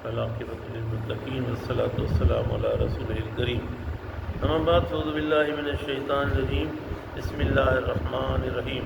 والعاقبۃ للمتقین والصلاۃ والسلام علی رسولہ الکریم اما بعد اعوذ باللہ من الشیطان الرجیم بسم اللہ الرحمن الرحیم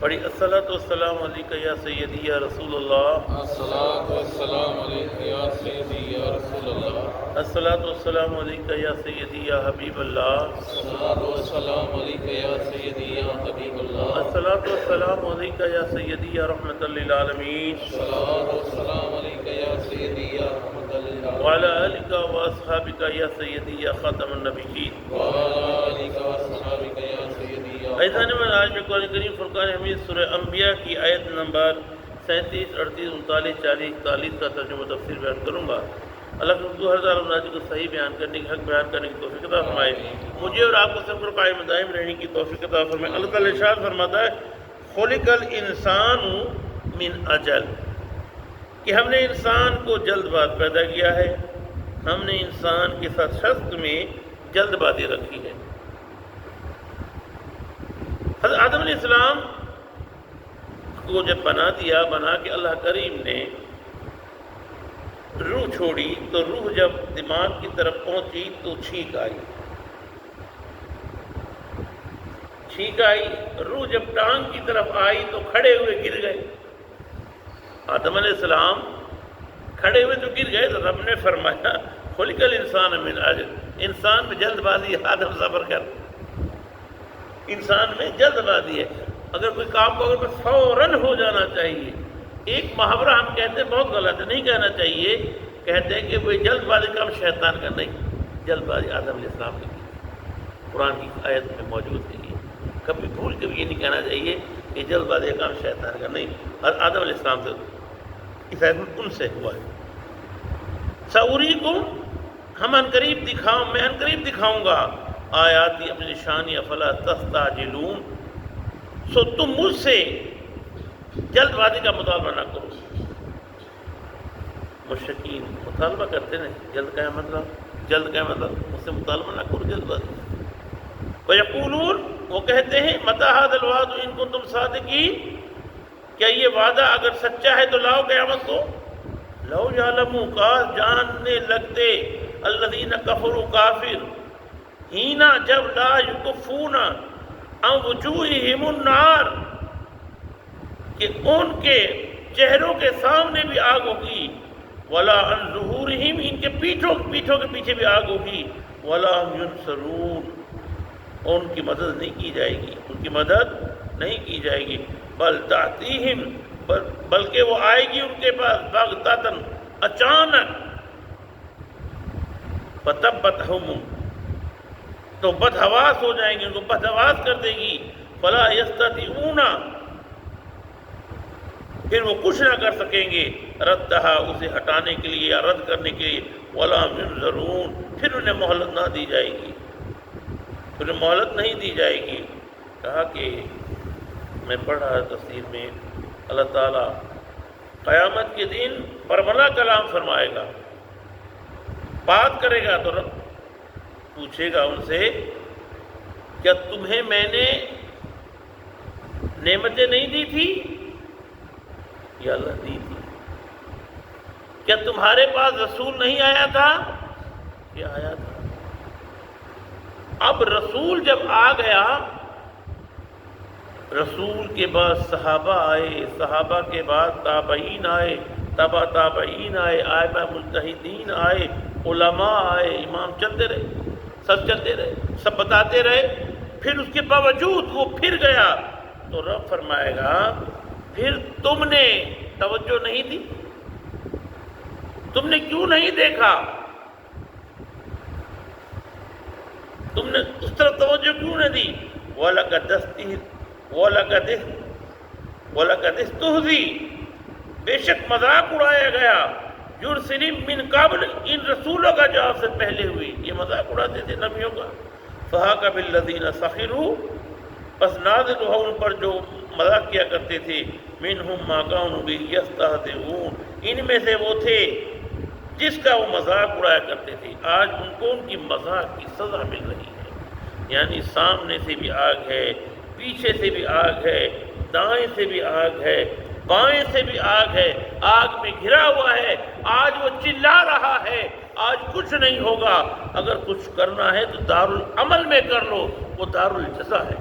پڑھی الصلاۃ والسلام علیکہ یا سیدی یا رسول اللہ الصلاۃ والسلام علیکہ یا سیدی یا رسول اللہ الصلاۃ والسلام علیکہ یا سیدی یا حبیب اللہ الصلاۃ والسلام علیکہ یا سیدی یا حبیب اللہ الصلاۃ والسلام علیکہ یا سیدی یا رحمۃ للعالمین الصلاۃ والسلام علیکہ یا سیدی یا رحمۃ للعالمین وعلی آلکہ واصحابکہ یا سیدی یا خاتم النبیین وعلی آلکہ واصحابکہ یا سیدی یا ایضاً میں آج میں قرآن کریم فرقان حمید سورہ انبیاء کی آیت نمبر 37 38 39 40 41 کا ترجمہ تفسیر بیان کروں گا۔ اللہ کے حضور ہر ذات کو صحیح بیان کرنے کی حق بیان کرنے کی توفیق عطا فرمائے، مجھے اور آپ کو سب کو قائم دائم رہنے کی توفیق عطا فرمائے۔ اللہ تعالیٰ ارشاد فرماتا ہے خلق الانسان من اجل، کہ ہم نے انسان کو جلد باز پیدا کیا ہے، ہم نے انسان کے ساتھ شخص میں جلد بازی رکھی ہے۔ حضرت آدم علیہ السلام کو جب بنا کے اللہ کریم نے روح چھوڑی تو روح جب دماغ کی طرف پہنچی تو چھینک آئی، روح جب ٹانگ کی طرف آئی تو کھڑے ہوئے گر گئے۔ آدم علیہ السلام کھڑے ہوئے تو گر گئے، تو رب نے فرمایا خلق الانسان من اجل، انسان میں جلد بازی ہے، آدم صبر کر، انسان میں جلد بازی ہے۔ اگر کوئی کام کو اگر فوراً ہو جانا چاہیے، ایک محاورہ ہم کہتے ہیں بہت غلط ہے، نہیں کہنا چاہیے، کہتے ہیں کہ وہ جلد بازی کام شیطان کا، نہیں، جلد بازی آدم علیہ السلام کی قرآن کی آیت میں موجود ہے۔ یہ کبھی بھول کے بھی یہ نہیں کہنا چاہیے کہ جلد بازی کا کام شیطان کا، نہیں، آدم علیہ السلام سے اس آیت میں ان سے ہوا ہے۔ سأریکم، میں عنقریب دکھاؤں گا آیاتی، اپنی نشانی، فلا تستعجلون، سو تم مجھ سے جلد بازی کا مطالبہ نہ کرو۔ مشرکین مطالبہ کرتے ہیں، جلد کا مطلب مجھ سے مطالبہ نہ کرو جلد بازی۔ وَيَقُولُونَ، وہ کہتے ہیں مَتَى هَذَا الْوَعْدُ إِن كُنتُمْ صَادِقِينَ، کیا یہ وعدہ اگر سچا ہے تو لاؤ قیامت کو۔ لو یعلموا، کاش جاننے لگتے، الذین کفروا، کافر، ہینا جب لا یکفون عن وجوہہم النار، کہ ان کے چہروں کے سامنے بھی آگ ہوگی، ولا عن ظہورہم، ان کے پیٹھوں کے پیچھے بھی آگ ہوگی، ولا ہم ینصرون، اور ان کی مدد نہیں کی جائے گی، بل تأتیہم، بلکہ وہ آئے گی ان کے پاس بغتۃ، اچانک، فتبتہم، تو بدحواس ہو جائیں گے، ان کو بدحواس کر دے گی، فلا یستطیعون، پھر وہ کچھ نہ کر سکیں گے، ردھا، اسے ہٹانے کے لیے یا رد کرنے کے لیے، ولا ینظرون، پھر انہیں مہلت نہ دی جائے گی، انہیں مہلت نہیں دی جائے گی۔ کہا کہ میں پڑھ رہا تفسیر میں اللہ تعالیٰ قیامت کے دن برملا کلام فرمائے گا، بات کرے گا، تو رب پوچھے گا ان سے کیا تمہیں میں نے نعمتیں نہیں دی تھی؟ یا اللہ دی تھی۔ کیا تمہارے پاس رسول نہیں آیا تھا؟ کیا آیا تھا۔ اب رسول جب آ گیا، رسول کے بعد صحابہ آئے، صحابہ کے بعد تابعین آئے، تبع تابعین آئے، ائمہ مجتہدین آئے، علماء آئے، امام چلتے رہے، سب بتاتے رہے، پھر اس کے باوجود وہ پھر گیا، تو رب فرمائے گا پھر تم نے توجہ نہیں دی، تم نے کیوں نہیں دیکھا، تم نے اس طرف توجہ کیوں نہ دی۔ وَلَقَدِ اسْتُهْزِئَ، بے شک مذاق اڑایا گیا، یرسلم من قبل، ان رسولوں کا جو آپ سے پہلے ہوئی، یہ مذاق اڑاتے تھے نبیوں کا۔ فَحَاقَ بِالَّذِينَ سَخِرُوا، پس نازل ہوا ان پر جو مذاق کیا کرتے تھے، مِنْهُمْ مَا كَانُوا بِهِ يَسْتَهْزِئُونَ، ان میں سے وہ تھے جس کا وہ مذاق اڑایا کرتے تھے، آج ان کو ان کی مذاق کی سزا مل رہی ہے۔ یعنی سامنے سے بھی آگ ہے، پیچھے سے بھی آگ ہے، دائیں سے بھی آگ ہے، بائیں سے بھی آگ ہے، آگ میں گھرا ہوا ہے، آج وہ چلا رہا ہے، آج کچھ نہیں ہوگا، اگر کچھ کرنا ہے تو دارالعمل میں کر لو، وہ دارالجزا ہے۔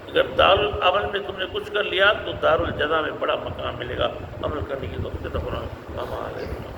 اگر دارالعمل میں تم نے کچھ کر لیا تو دارالجزا میں بڑا مقام ملے گا۔ عمل کرنے کی توفیق عطا فرمائے۔